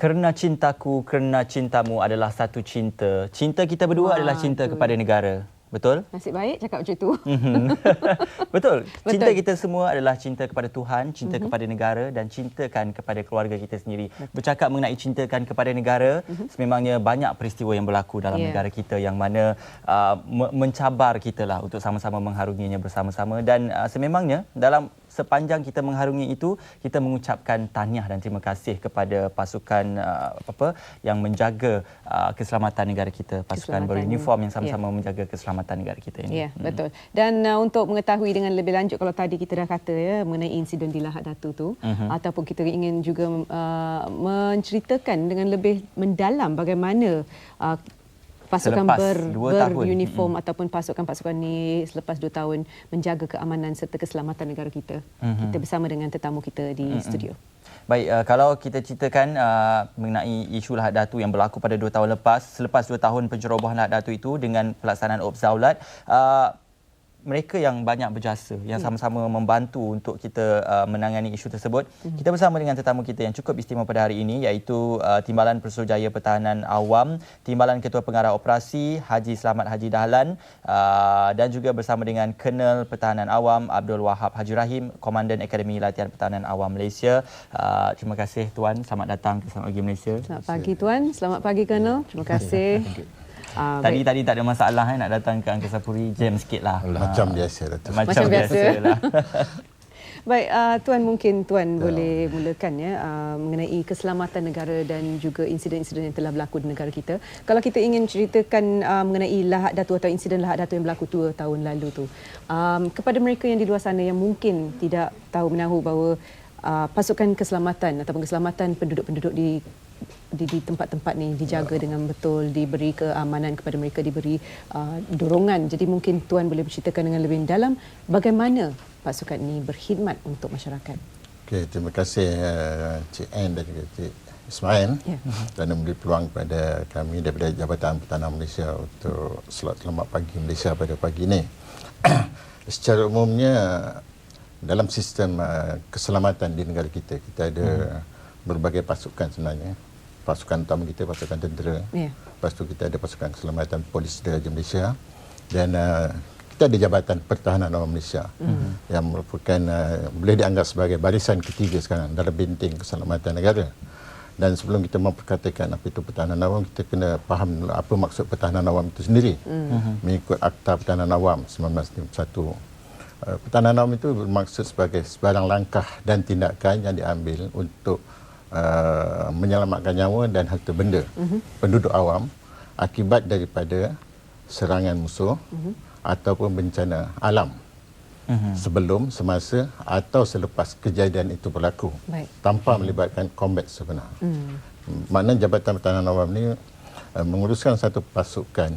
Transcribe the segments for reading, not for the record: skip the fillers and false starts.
Kerana cintaku, kerana cintamu adalah satu cinta. Cinta kita berdua adalah cinta kepada negara. Betul? Nasib baik cakap macam tu. Betul. Cinta kita semua adalah cinta kepada Tuhan, cinta kepada negara dan cintakan kepada keluarga kita sendiri. Bercakap mengenai cintakan kepada negara, sememangnya banyak peristiwa yang berlaku dalam negara kita yang mana mencabar kita lah untuk sama-sama mengharunginya bersama-sama dan sememangnya dalam sepanjang kita mengharungi itu, kita mengucapkan tahniah dan terima kasih kepada pasukan yang menjaga keselamatan negara kita, pasukan beruniform yang sama-sama menjaga keselamatan negara kita ini. Ya, betul. Dan untuk mengetahui dengan lebih lanjut, kalau tadi kita dah kata ya mengenai insiden di Lahad Datu tu, ataupun kita ingin juga menceritakan dengan lebih mendalam bagaimana pasukan beruniform ataupun pasukan-pasukan ni selepas 2 tahun menjaga keamanan serta keselamatan negara kita. Kita bersama dengan tetamu kita di studio. Baik, kalau kita ceritakan mengenai isu Lahad Datu yang berlaku pada 2 tahun lepas, selepas 2 tahun pencerobohan Lahad Datu itu dengan pelaksanaan Op Zaulat, mereka yang banyak berjasa, yang sama-sama membantu untuk kita menangani isu tersebut. Kita bersama dengan tetamu kita yang cukup istimewa pada hari ini, iaitu Timbalan Pesuruhjaya Pertahanan Awam, Timbalan Ketua Pengarah Operasi Haji Selamat Haji Dahlan, dan juga bersama dengan Kolonel Pertahanan Awam Abdul Wahab Haji Rahim, Komandan Akademi Latihan Pertahanan Awam Malaysia. Terima kasih Tuan, selamat datang ke Selamat Pagi Malaysia. Selamat pagi Tuan, selamat pagi Kolonel. Terima kasih. Tadi tak ada masalah nak datang ke Angkasa Puri, jam sikitlah. Macam biasa Datuk. Macam biasalah. Baik, Tuan, mungkin Tuan boleh mulakan ya mengenai keselamatan negara dan juga insiden-insiden yang telah berlaku di negara kita. Kalau kita ingin ceritakan mengenai Lahad Datu atau insiden Lahad Datu yang berlaku 2 tahun lalu tu, kepada mereka yang di luar sana yang mungkin tidak tahu menahu bahawa pasukan keselamatan ataupun keselamatan penduduk-penduduk di tempat-tempat ni dijaga dengan betul, diberi keamanan kepada mereka, diberi dorongan. Jadi mungkin Tuan boleh berceritakan dengan lebih dalam bagaimana pasukan ini berkhidmat untuk masyarakat. Okey, terima kasih Cik Ann dan juga Cik Ismail kerana memberi peluang kepada kami daripada Jabatan Pertahanan Malaysia untuk slot Selamat Pagi Malaysia pada pagi ini. Secara umumnya dalam sistem keselamatan di negara kita, kita ada berbagai pasukan sebenarnya. Pasukan utama kita, pasukan tentera. Lepas tu kita ada pasukan keselamatan Polis Diraja Malaysia. Dan kita ada Jabatan Pertahanan Awam Malaysia yang merupakan boleh dianggap sebagai barisan ketiga sekarang dalam benteng keselamatan negara. Dan sebelum kita memperkatakan apa itu pertahanan awam, kita kena faham apa maksud pertahanan awam itu sendiri. Mengikut Akta Pertahanan Awam 1951. Pertahanan awam itu bermaksud sebagai sebarang langkah dan tindakan yang diambil untuk menyelamatkan nyawa dan harta benda penduduk awam akibat daripada serangan musuh ataupun bencana alam sebelum, semasa atau selepas kejadian itu berlaku tanpa melibatkan combat sebenar. Maknanya Jabatan Pertahanan Awam ini menguruskan satu pasukan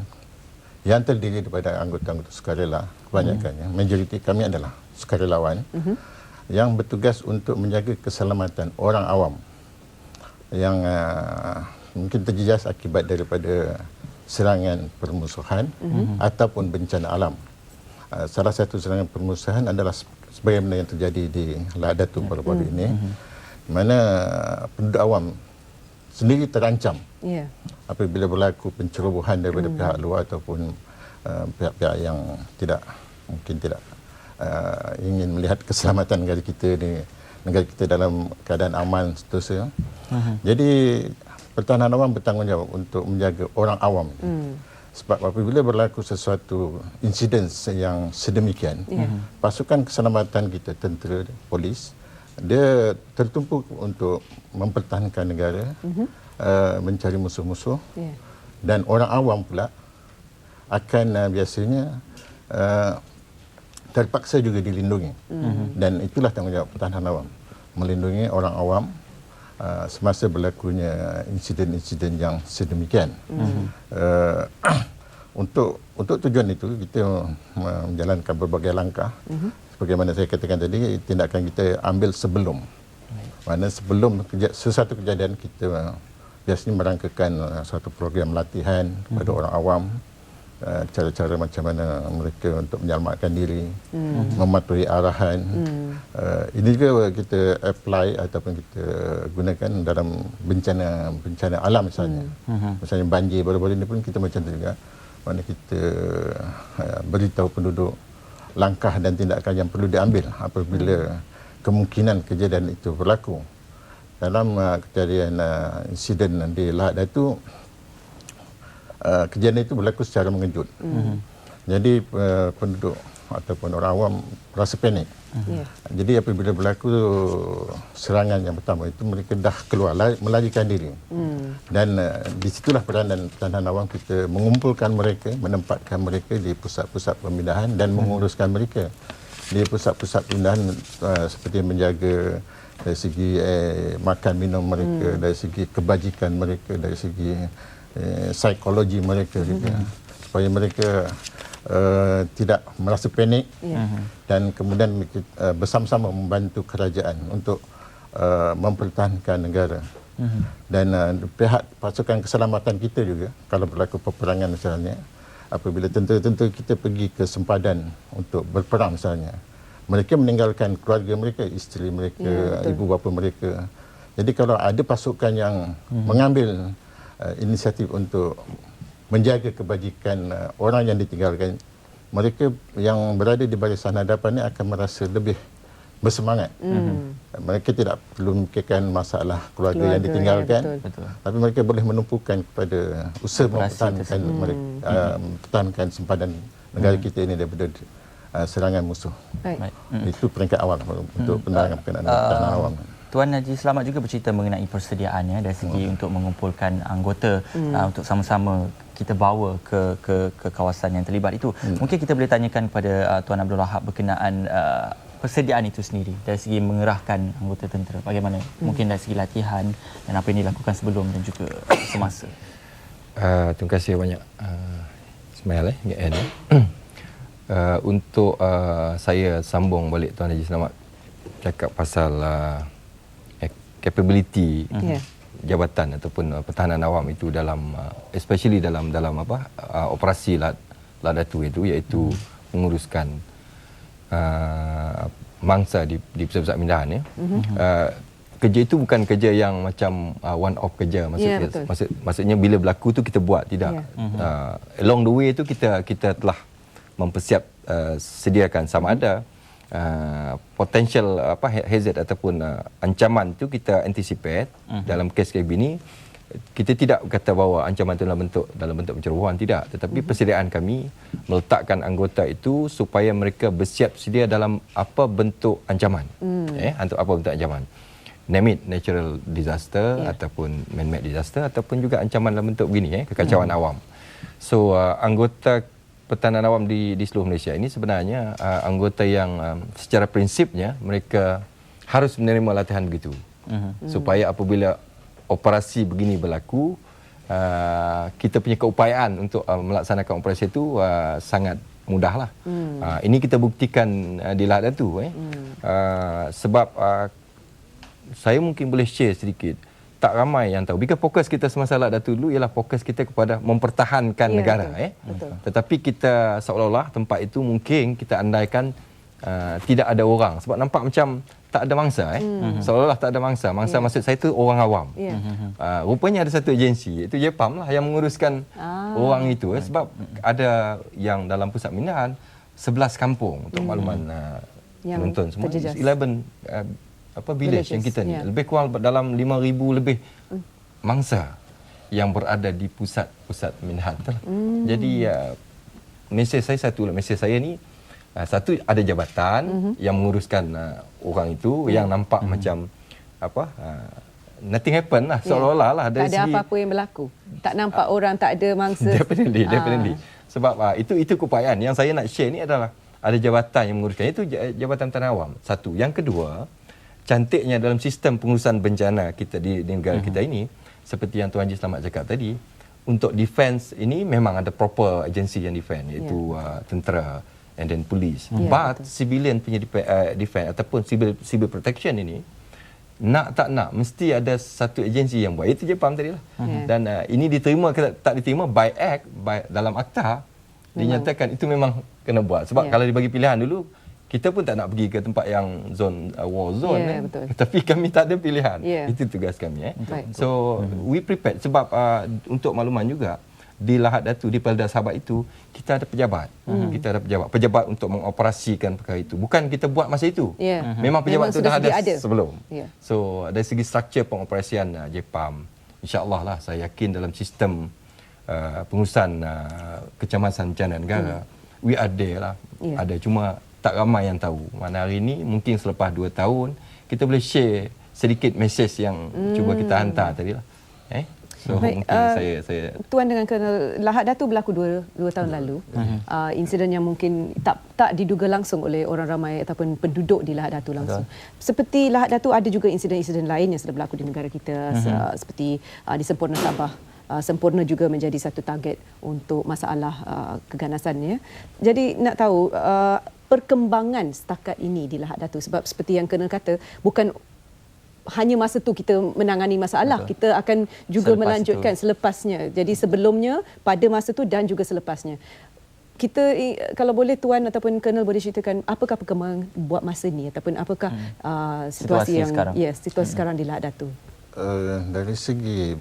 yang terdiri daripada anggota-anggota sukarela, kebanyakannya, majoriti kami adalah sukarelawan yang bertugas untuk menjaga keselamatan orang awam yang mungkin terjejas akibat daripada serangan permusuhan ataupun bencana alam. Salah satu serangan permusuhan adalah sebagaimana yang terjadi di Lahad Datu baru-baru ini, mana penduduk awam sendiri terancam apabila berlaku pencerobohan daripada pihak luar ataupun pihak-pihak yang mungkin tidak ingin melihat keselamatan negara kita ni, negara kita dalam keadaan aman seterusnya. Jadi pertahanan awam bertanggungjawab untuk menjaga orang awam. Sebab apabila berlaku sesuatu insiden yang sedemikian, pasukan keselamatan kita, tentera, polis, dia tertumpu untuk mempertahankan negara, mencari musuh-musuh, dan orang awam pula akan biasanya terpaksa juga dilindungi. Dan itulah tanggungjawab pertahanan awam, melindungi orang awam semasa berlakunya insiden-insiden yang sedemikian. Untuk tujuan itu kita menjalankan berbagai langkah. Sebagaimana saya katakan tadi, tindakan kita ambil sebelum. Mana sebelum sesuatu kejadian, kita biasanya merangkakan suatu program latihan kepada orang awam, cara-cara macam mana mereka untuk menyelamatkan diri, mematuhi arahan. Ini juga kita apply ataupun kita gunakan dalam bencana alam misalnya. Misalnya banjir baru-baru ini pun kita macam tu juga. Mana kita beritahu penduduk langkah dan tindakan yang perlu diambil apabila kemungkinan kejadian itu berlaku. Dalam kejadian insiden di Lahad Datu, kejadian itu berlaku secara mengejut. Jadi penduduk ataupun orang awam rasa panik. Jadi apabila berlaku serangan yang pertama itu, mereka dah keluar melarikan diri. Dan di situlah peranan pertahanan awam kita mengumpulkan mereka, menempatkan mereka di pusat-pusat pemindahan dan menguruskan mereka di pusat-pusat pemindahan, seperti menjaga dari segi makan minum mereka, dari segi kebajikan mereka, dari segi psikologi mereka juga, supaya mereka tidak merasa panik, dan kemudian bersama-sama membantu kerajaan untuk mempertahankan negara. Dan pihak pasukan keselamatan kita juga, kalau berlaku peperangan misalnya, apabila tentera-tentera kita pergi ke sempadan untuk berperang misalnya, mereka meninggalkan keluarga mereka, isteri mereka, ibu bapa mereka. Jadi kalau ada pasukan yang mengambil inisiatif untuk menjaga kebajikan orang yang ditinggalkan, mereka yang berada di barisan hadapan ini akan merasa lebih bersemangat. Mereka tidak perlu memikirkan masalah keluarga yang ditinggalkan, tapi mereka boleh menumpukan kepada usaha mempertahankan sempadan negara kita ini daripada serangan musuh. Itu peringkat awal untuk penerangan pertahanan awam. Tuan Haji Selamat juga bercerita mengenai persediaannya dari segi untuk mengumpulkan anggota untuk sama-sama kita bawa ke kawasan yang terlibat itu. Mungkin kita boleh tanyakan kepada Tuan Abdul Wahab berkenaan persediaan itu sendiri dari segi mengerahkan anggota tentera. Bagaimana? Mungkin dari segi latihan dan apa yang dilakukan sebelum dan juga semasa. Terima kasih banyak Ismail untuk saya sambung balik Tuan Haji Selamat cakap pasal capability jabatan ataupun pertahanan awam itu dalam especially dalam operasi Lahad Datu itu, iaitu menguruskan mangsa di pusat-pusat mindahan. Kerja itu bukan kerja yang macam one off kerja, maksudnya bila berlaku tu kita buat, tidak. Along the way itu kita telah mempersiap sediakan sama ada potential hazard ataupun ancaman tu kita anticipate. Dalam kes kayak begini kita tidak kata bahawa ancaman itu dalam bentuk pencerobohan, tidak, tetapi persediaan kami meletakkan anggota itu supaya mereka bersiap sedia dalam apa bentuk ancaman. Untuk apa bentuk ancaman, name it, natural disaster ataupun man-made disaster, ataupun juga ancaman dalam bentuk begini, kekacauan awam. So anggota pertahanan awam di seluruh Malaysia ini sebenarnya anggota yang secara prinsipnya mereka harus menerima latihan begitu, supaya apabila operasi begini berlaku, kita punya keupayaan untuk melaksanakan operasi itu sangat mudahlah. Ini kita buktikan di Lahad Datu. Sebab saya mungkin boleh share sedikit, tak ramai yang tahu. Because fokus kita semasa Lahad Datu dulu ialah fokus kita kepada mempertahankan negara. Betul. Tetapi kita seolah-olah tempat itu mungkin kita andaikan tidak ada orang. Sebab nampak macam tak ada mangsa. Seolah-olah tak ada mangsa. Mangsa maksud saya itu orang awam. Rupanya ada satu agensi, iaitu JPAM lah, yang menguruskan orang itu. Sebab ada yang dalam pusat mindahan 11 kampung, untuk makluman penonton semua. 11 village yang kita ni, lebih kurang dalam 5,000 lebih mangsa yang berada di pusat-pusat mindahan. Jadi mesej saya satu, mesej saya ni satu, ada jabatan yang menguruskan orang itu, yang nampak macam nothing happen lah, seolah-olah lah tak ada apa-apa yang berlaku, tak nampak orang, tak ada mangsa. Definitely. Sebab itu keupayaan yang saya nak share ni adalah ada jabatan yang menguruskan, itu Jabatan Pertahanan Awam. Satu. Yang kedua, cantiknya dalam sistem pengurusan bencana kita di negara kita ini, seperti yang Tuan Haji Selamat cakap tadi, untuk defense ini memang ada proper agensi yang defense, iaitu tentera and then police. But civilian punya defense ataupun civil protection ini, nak tak nak mesti ada satu agensi yang buat, itu JPAM tadi lah. Dan ini diterima ke tak diterima by act, dalam akta, dinyatakan itu memang kena buat. Sebab kalau dibagi pilihan dulu, kita pun tak nak pergi ke tempat yang war zone. Betul. Tapi kami tak ada pilihan. Itu tugas kami. So we prepared. Sebab untuk makluman juga, di Lahad Datu, di Pelda Sabak itu, kita ada pejabat. Kita ada pejabat untuk mengoperasikan perkara itu. Bukan kita buat masa itu. Memang pejabat itu dah ada sebelum. So dari segi struktur pengoperasian JPAM, insya-Allah lah, saya yakin dalam sistem pengurusan kecemasan bencana negara, we are there lah. Ada, cuma tak ramai yang tahu. Mana hari ini mungkin selepas 2 tahun kita boleh share sedikit mesej yang cuba kita hantar tadi lah. So baik, mungkin saya Tuan dengan Colonel, Lahad Datu berlaku 2 tahun lalu. Insiden yang mungkin tak diduga langsung oleh orang ramai ataupun penduduk di Lahad Datu langsung. Seperti Lahad Datu, ada juga insiden-insiden lain yang sudah berlaku di negara kita, seperti di Sempurna Sabah. Sempurna juga menjadi satu target untuk masalah keganasannya. Jadi nak tahu perkembangan setakat ini di Lahad Datu, sebab seperti yang Colonel kata, bukan hanya masa tu kita menangani masalah, kita akan juga melanjutkan selepasnya. Jadi sebelumnya, pada masa tu dan juga selepasnya. Kita, kalau boleh Tuan ataupun Colonel boleh ceritakan apakah perkembangan buat masa ni, ataupun apakah situasi yang sekarang. Situasi sekarang di Lahad Datu. Dari segi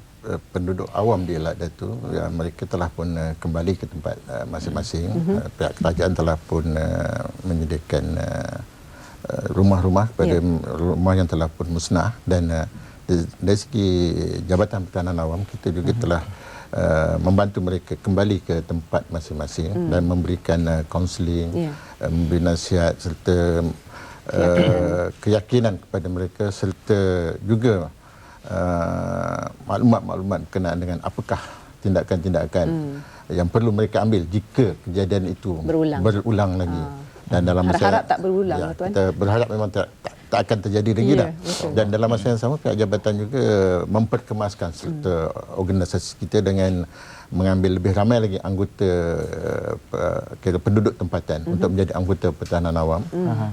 penduduk awam di Lahad Datu, mereka telah pun kembali ke tempat masing-masing. Pihak kerajaan telah pun menyediakan rumah-rumah kepada rumah yang telah pun musnah, dan dari segi Jabatan Pertahanan Awam, kita juga telah membantu mereka kembali ke tempat masing-masing dan memberikan kaunseling, memberi nasihat serta keyakinan kepada mereka, serta juga maklumat-maklumat berkenaan dengan apakah tindakan-tindakan yang perlu mereka ambil jika kejadian itu berulang lagi. Dan dalam masa, harap tak berulang, Tuan. Kita berharap memang tak akan terjadi lagi dah. Dan dalam masa yang sama, pihak jabatan juga memperkemaskan serta organisasi kita dengan mengambil lebih ramai lagi anggota penduduk tempatan untuk menjadi anggota pertahanan awam.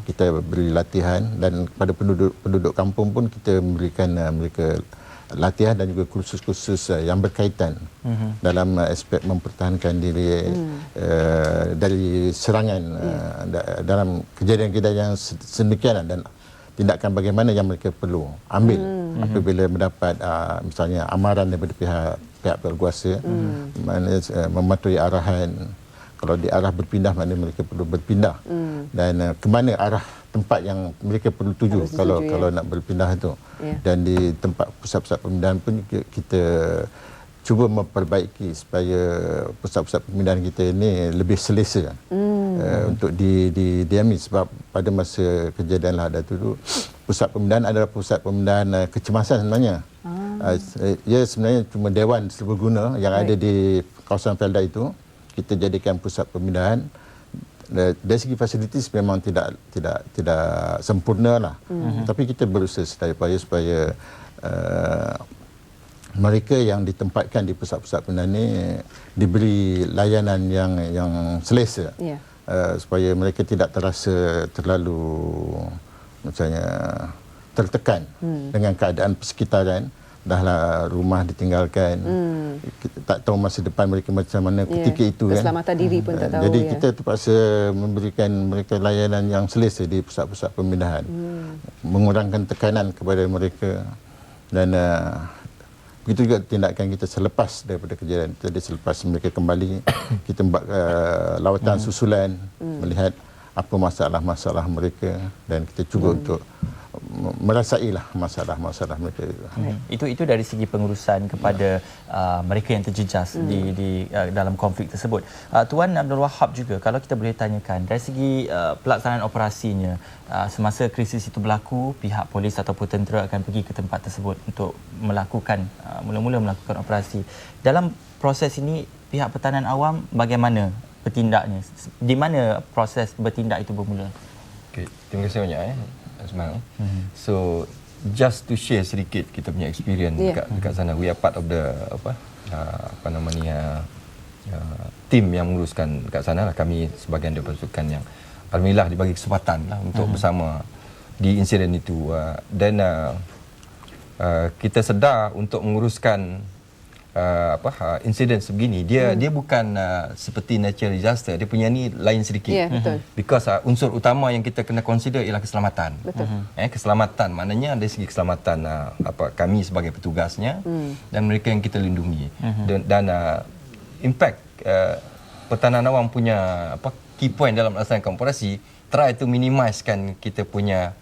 Kita beri latihan, dan kepada penduduk kampung pun kita memberikan mereka latihan dan juga kursus-kursus yang berkaitan dalam aspek mempertahankan diri dari serangan dalam kejadian-kejadian yang sedemikian, dan tindakan bagaimana yang mereka perlu ambil apabila mendapat misalnya amaran daripada pihak berkuasa, mematuhi arahan. Kalau di arah berpindah, mana mereka perlu berpindah, dan ke mana arah tempat yang mereka perlu tuju kalau nak berpindah itu. Dan di tempat pusat-pusat pemindahan pun kita cuba memperbaiki supaya pusat-pusat pemindahan kita ini lebih selesa untuk didiami, sebab pada masa kejadian Lahad Datu itu, pusat pemindahan adalah pusat pemindahan kecemasan sebenarnya. Ia sebenarnya cuma dewan serbaguna yang ada di kawasan Felda itu kita jadikan pusat pemindahan. Dari segi fasilitis memang tidak sempurna lah. Tapi kita berusaha sedaya upaya supaya mereka yang ditempatkan di pusat-pusat pemindahan ini diberi layanan yang selesa, supaya mereka tidak terasa terlalu misalnya tertekan dengan keadaan persekitaran. Dahlah rumah ditinggalkan, kita tak tahu masa depan mereka macam mana ketika itu, keselamatan diri pun tak tahu. Jadi kita terpaksa memberikan mereka layanan yang selesa di pusat-pusat pemindahan, mengurangkan tekanan kepada mereka. Dan begitu juga tindakan kita selepas daripada kejadian. Jadi selepas mereka kembali, kita buat lawatan susulan, melihat apa masalah-masalah mereka, dan kita cuba untuk merasailah masalah-masalah mereka. Itu dari segi pengurusan kepada mereka yang terjejas di dalam konflik tersebut. Tuan Abdul Wahab juga, kalau kita boleh tanyakan dari segi pelaksanaan operasinya, semasa krisis itu berlaku, pihak polis ataupun tentera akan pergi ke tempat tersebut untuk melakukan mula-mula melakukan operasi. Dalam proses ini, pihak pertahanan awam bagaimana bertindaknya? Di mana proses bertindak itu bermula? Okay, terima kasih banyak Asmal. So just to share sedikit kita punya experience dekat sana. We are part of the team yang menguruskan dekat sana lah. Kami sebahagian daripada pasukan yang alhamdulillah dibagi kesempatan lah untuk bersama di insiden itu. Dan kita sedar untuk menguruskan insiden sebegini, dia bukan seperti natural disaster, dia punya ni lain sedikit. Betul. Because unsur utama yang kita kena consider ialah keselamatan. Betul. Keselamatan maknanya dari segi keselamatan kami sebagai petugasnya dan mereka yang kita lindungi. Dan impact pertahanan awam punya key point dalam melaksanakan operasi, try to minimizekan kita punya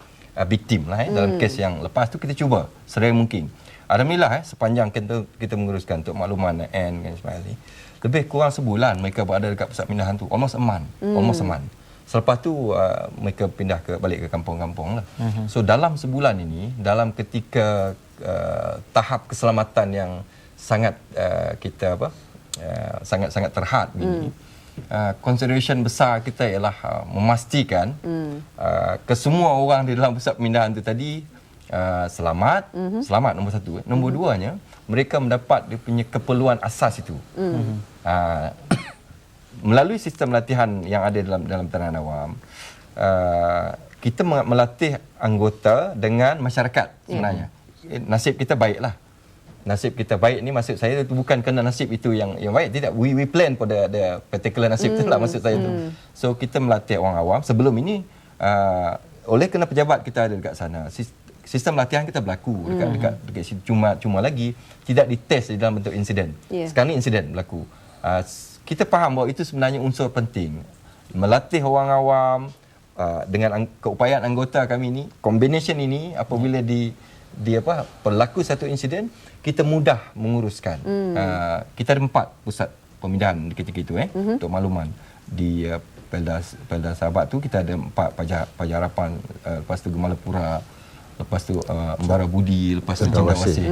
victim lah. Dalam kes yang lepas tu kita cuba sedaya mungkin. Alhamdulillah sepanjang kita menguruskan untuk makluman N kan Ismail ni, lebih kurang sebulan mereka berada dekat pusat pemindahan tu, almost a month. Selepas tu mereka pindah balik ke kampung-kampung lah. So dalam sebulan ini, dalam ketika tahap keselamatan yang sangat sangat terhad ini, consideration besar kita ialah memastikan kesemua orang di dalam pusat pemindahan tu tadi selamat nombor satu. Nombor duanya, mereka mendapat dia punya keperluan asas itu. Melalui sistem latihan yang ada dalam pertahanan awam, kita melatih anggota dengan masyarakat sebenarnya. Nasib kita baiklah. Nasib kita baik ni maksud saya itu bukan kerana nasib itu yang baik, tidak. We plan for the particular nasib tu lah maksud saya tu. So kita melatih orang awam sebelum ini oleh kerana pejabat kita ada dekat sana. Sistem latihan kita berlaku dekat situ, cuma lagi tidak dites di dalam bentuk insiden. Sekarang ni insiden berlaku. Kita faham bahawa itu sebenarnya unsur penting. Melatih orang awam dengan keupayaan anggota kami ni, combination ini apabila berlaku satu insiden, kita mudah menguruskan. Kita ada 4 pusat pemindahan ketika itu untuk makluman. Di Pelda Sabak tu kita ada 4 Pajarapan, lepas tu Gemalapura, lepas tu Embara Budi, lepas tu Cendrawasih.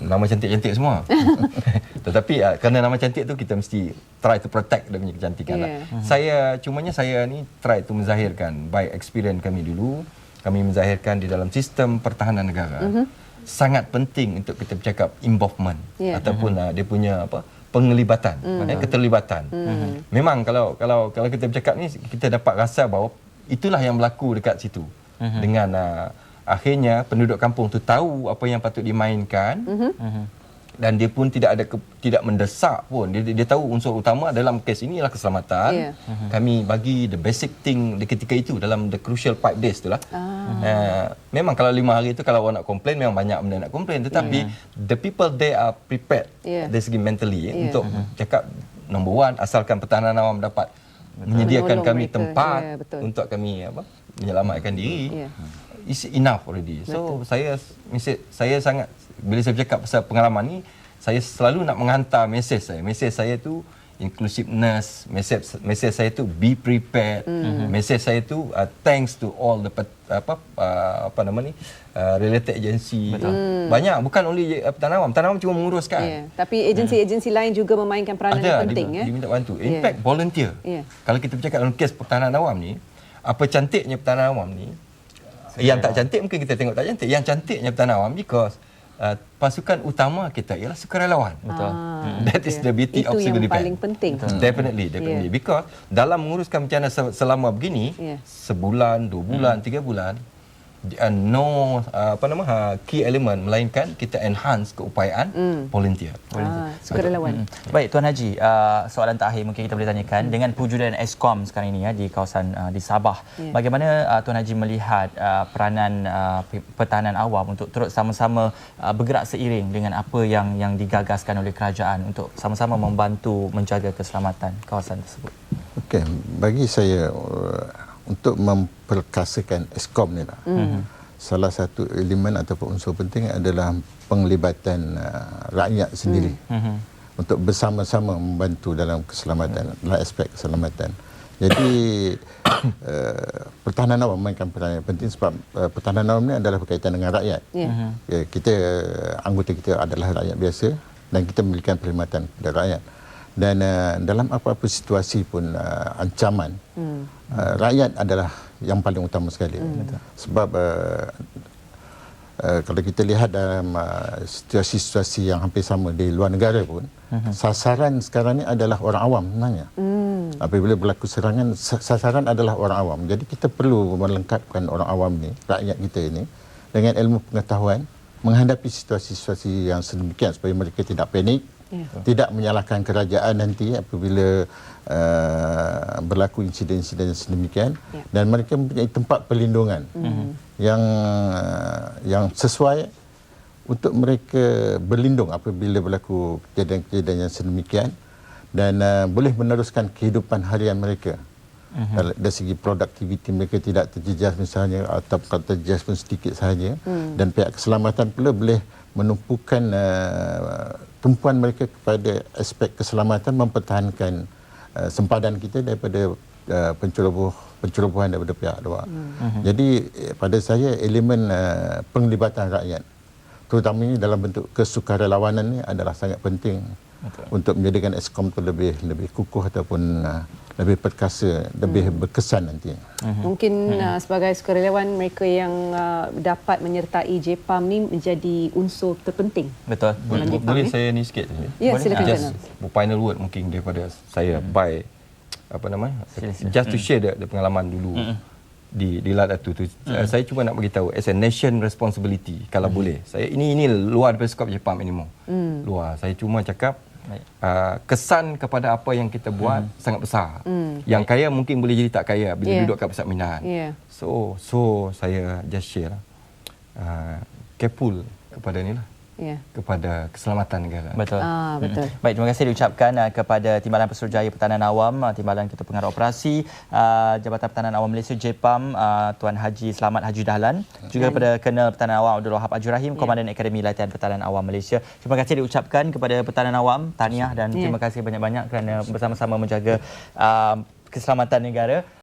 Nama cantik-cantik semua. Tetapi kerana nama cantik tu kita mesti try to protect dia punya kecantikan lah. Saya ni try to menzahirkan by experience kami dulu. Kami menzahirkan di dalam sistem pertahanan negara. Sangat penting untuk kita bercakap involvement ataupun dia punya penglibatan, keterlibatan. Memang kalau kita bercakap ni kita dapat rasa bahawa itulah yang berlaku dekat situ. Dengan akhirnya penduduk kampung tu tahu apa yang patut dimainkan, dan dia pun tidak mendesak pun. Dia tahu unsur utama dalam kes ini ialah keselamatan. Kami bagi the basic thing di ketika itu dalam the crucial 5 days tu lah. Memang kalau 5 hari tu kalau orang nak komplain, memang banyak benda nak komplain, tetapi the people they are prepared dari segi mentally untuk cakap number 1, asalkan pertahanan awam dapat menyediakan kami mereka tempat untuk kami menyelamatkan diri. Is enough already. So saya sangat, bila saya bercakap pasal pengalaman ni, saya selalu nak menghantar mesej saya. Mesej saya tu inclusiveness, mesej saya tu be prepared, mesej saya tu thanks to all the related agency. Banyak, bukan only pertahanan awam cuma menguruskan. Tapi agensi-agensi lain juga memainkan peranan yang penting. Diminta bantu. In fact volunteer. Kalau kita bercakap dalam kes pertahanan awam ni, apa cantiknya pertahanan awam ni, yang tak cantik mungkin kita tengok tak cantik. Yang cantiknya pertahanan awam because pasukan utama kita ialah sukarelawan. Betul. That is the beauty of civil defense. Itu yang paling penting. Definitely. Because dalam menguruskan bencana selama begini, sebulan, 2 bulan, 3 bulan, no key element melainkan kita enhance keupayaan volunteer. Sukarelawan. Baik Tuan Haji, soalan terakhir mungkin kita boleh tanyakan dengan pewujudan Eskom sekarang ini di kawasan di Sabah. Bagaimana Tuan Haji melihat peranan pertahanan awam untuk turut sama-sama bergerak seiring dengan apa yang digagaskan oleh kerajaan untuk sama-sama membantu menjaga keselamatan kawasan tersebut? Okey, bagi saya untuk memperkasakan Eskom ni lah. Salah satu elemen ataupun unsur penting adalah penglibatan rakyat sendiri untuk bersama-sama membantu dalam keselamatan, dalam aspek keselamatan. Jadi pertahanan awam memainkan peranan yang penting sebab pertahanan awam ni adalah berkaitan dengan rakyat. Anggota kita adalah rakyat biasa dan kita memberikan perkhidmatan kepada rakyat. Dan dalam apa-apa situasi pun ancaman, rakyat adalah yang paling utama sekali. Sebab kalau kita lihat dalam situasi-situasi yang hampir sama di luar negara pun, sasaran sekarang ni adalah orang awam sebenarnya. Apabila berlaku serangan, sasaran adalah orang awam. Jadi kita perlu melengkapkan orang awam ni, rakyat kita ini, dengan ilmu pengetahuan, menghadapi situasi-situasi yang sedemikian supaya mereka tidak panik, tidak menyalahkan kerajaan nanti apabila berlaku insiden-insiden yang sedemikian, dan mereka mempunyai tempat perlindungan yang sesuai untuk mereka berlindung apabila berlaku kejadian-kejadian yang sedemikian, dan boleh meneruskan kehidupan harian mereka. Dari segi produktiviti mereka tidak terjejas misalnya, atau terjejas pun sedikit sahaja, dan pihak keselamatan pula boleh menumpukan tumpuan mereka kepada aspek keselamatan, mempertahankan sempadan kita daripada pencerobohan daripada pihak luar. Jadi pada saya elemen penglibatan rakyat, terutamanya dalam bentuk kesukarelawanan ni adalah sangat penting. Untuk menjadikan Eskom itu lebih kukuh ataupun lebih perkasa, lebih berkesan nanti. Mungkin sebagai sukarelawan, mereka yang dapat menyertai JPAM ni menjadi unsur terpenting. Betul. Boleh saya ni sikit? Ya, silakan. Just final word mungkin daripada saya by just to share the pengalaman dulu di Lat Datu tu. Saya cuma nak beritahu as a nation responsibility, kalau boleh. Saya ini luar daripada skop JPAM anymore. Luar. Saya cuma cakap kesan kepada apa yang kita buat sangat besar. Yang kaya mungkin boleh jadi tak kaya bila duduk kat pusat pemindahan. So saya just share lah. Careful kepada ni lah. Kepada keselamatan negara. Betul. Betul. Baik, terima kasih diucapkan kepada Timbalan Pesuruhjaya Pertahanan Awam, Timbalan Ketua Pengarah Operasi Jabatan Pertahanan Awam Malaysia JPAM, Tuan Haji Selamat Haji Dahlan, juga kepada Kolonel Pertahanan Awam Abdul Wahab Ajur Rahim, Komandan Akademi Latihan Pertahanan Awam Malaysia. Terima kasih diucapkan kepada Pertahanan Awam, tahniah dan terima kasih banyak-banyak kerana bersama-sama menjaga keselamatan negara.